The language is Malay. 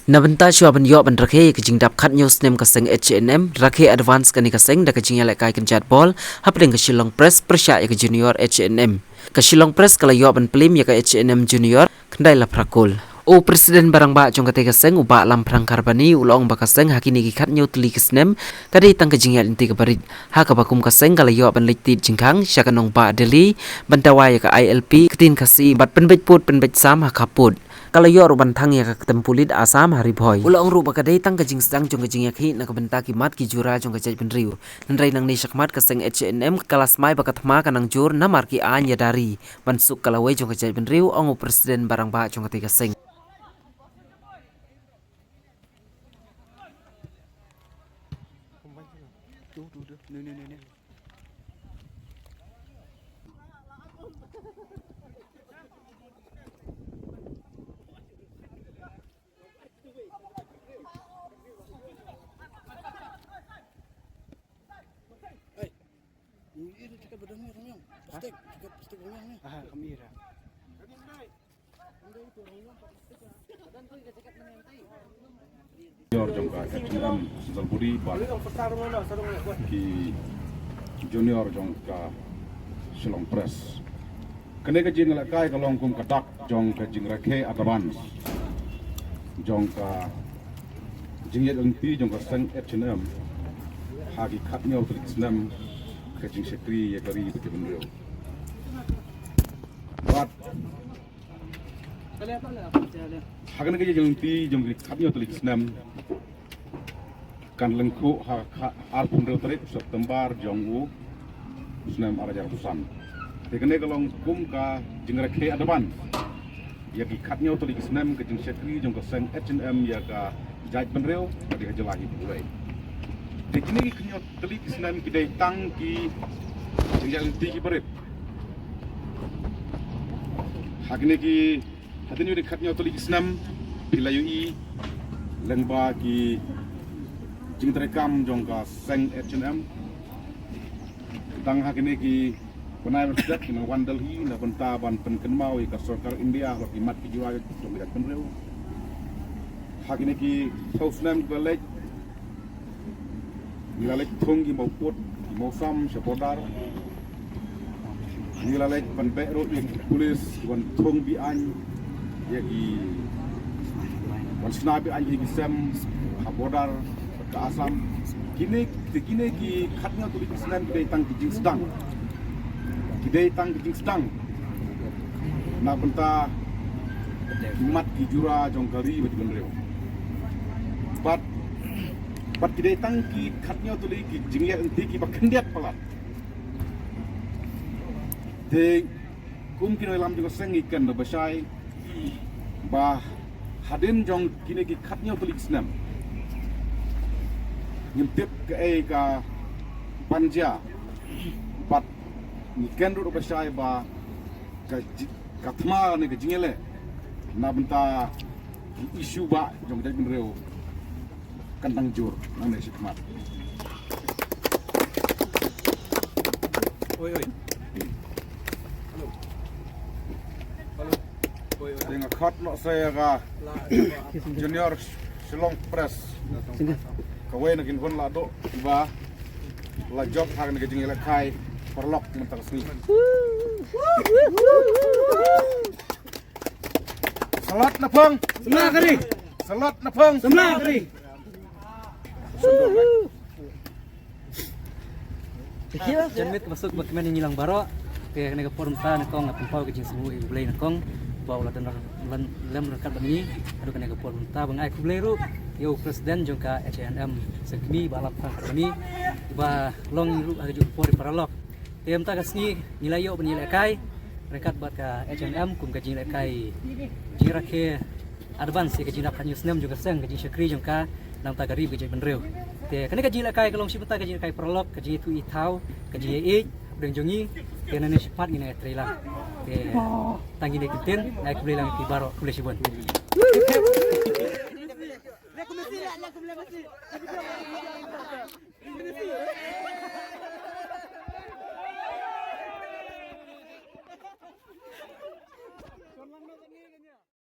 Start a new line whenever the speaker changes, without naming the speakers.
Nabenta shua ban yo ban rakhe ke jing dap khat news nem ka seng H&M rakhe advance kani ka seng da ka jing lai kai kan chat ball hapling ka Shillong Press persya ya ka junior H&M ka Shillong Press kala yo ban plim ya ka H&M junior kandai la prakul o presiden barang ba jong ka te ka seng uba lam prang karbani ulong ba ka seng hakini ki khat new tli kisnem kadi tang ka jing ya inti ka barit ha ka bakum ka seng kala yo ban lekti jingkang sya ka nong ba Delhi bantawa ya ka ILP ketin kasi bat penbet put penbet sam ha kaput kalau yo ruban thang ya ka tempulit asam hari boy ulang ru bakadai tang ka jing sedang jong ka jing ya khi na ka benta ki mat ki jura jong ka jai penriu nrai nang ni sakmat ka seng H&M kelas mai bakat ma ka nang jur na mar ki an ya dari bansuk kalawai jong ka jai penriu ongu presiden barang ba jong ka te ka seng
Junior jongka H&M Zalburi bal ki junior jongka Shillong Press kene ka jing la kai ka long kum kadak jong ka jing rakhe advance jongka jing ye ti jongka sang H&M hagi khat nyaw trik ka jing sekri ye kari ke benrio bat hagan ke jing ti jong khat nyaw trik kan lengku al pundel tarik September jongwu senam arajar pusan tekene kalong kum ka jingrakhe adaban ya ki khatnyo to lik senam ke jing sekri jong ka sang H&M ya ka jaj benreu di hajalahi bulai tekene ki khnyo telik senam ki dai tang ki jingjal ti ki berit hagne ki hadin di khatnyo to lik senam pilayui lengba ki jing terekam jong ka seng H&M tang hakini ki penai bersedak ki wan Delhi na benta ban penkenmau ka sarkar India lo ki mat ki jiwa jong ka penreu hakini ki Sausnam College nilalek thong ki mau put ki mau sam sepodar nilalek ban beru ki pulis wan thong bi an ya ki wan snabi an ki sem habodar ka asam kini ki khatnya tu Islam kidai tang kijing sedang na benta mat ki jura jong kari beti benreu bat kidai tang ki khatnya tu ki jingya enti ki bakendiat palat te kum kino lam jong seng ikan da basai ba hadin jong kini ki khatnya tu Islam nyempit ke ka panja bat ni kendu ro basai ba ka thma ne ke jingele na benta isu ba jong jai benreu kantang jur nang ne sikmat oi dengan khat lo saya ka junior Shillong Press kawai nak infon la do ba la job hang nak jing la kai perlok mentang sni salat na phang semna kari salat na phang semna kari
kira janmit masuk bagaimana nyilang baro ke nega forum ta na kong apau ke jing semua ibu belai na kong bawa la dan lem rekat bani adu ke nega forum ta bangai ku belai ru yo presiden jongka H&M segmi balap kami ba long ru aju por paralok tem ta kasni nilai yo benilai kai rekat bat ka H&M kum ka jinilai kai jirakhe advance ka jinap kan yusnem juga seng ka jin syakri jongka nang ta gari bejai benreu te kan ka jinilai kai kalong sibata ka jinilai kai paralok ka ji tu itau ka ji e deng jongi te nane sepat ngine trela te tangi ne kiten naik ku lang ki baro ku le sibon Rekomendasi.